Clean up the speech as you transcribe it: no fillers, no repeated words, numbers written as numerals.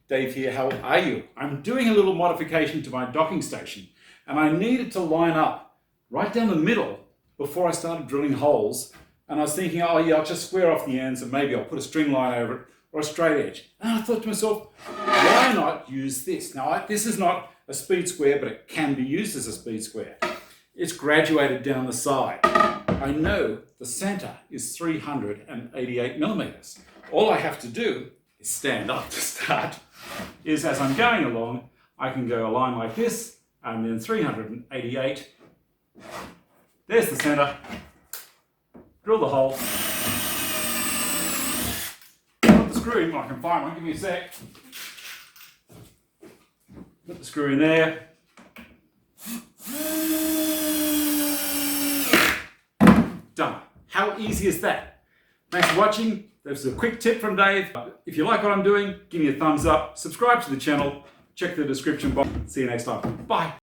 Dave here, how are you? I'm doing a little modification to my docking station and I needed to line up right down the middle before I started drilling holes. And I was thinking, oh yeah, I'll just square off the ends and maybe I'll put a string line over it or a straight edge. And I thought to myself, why not use this? Now, this is not a speed square, but it can be used as a speed square. It's graduated down the side. I know the center is 388 millimeters. All I have to do is stand up to start. Is as I'm going along, I can go a line like this, and then 388. There's the center. Drill the hole. Put the screw in when I can find one. Give me a sec. Put the screw in there. Done. How easy is that? Thanks for watching. This is a quick tip from Dave. If you like what I'm doing, give me a thumbs up, subscribe to the channel, check the description box. See you next time. Bye.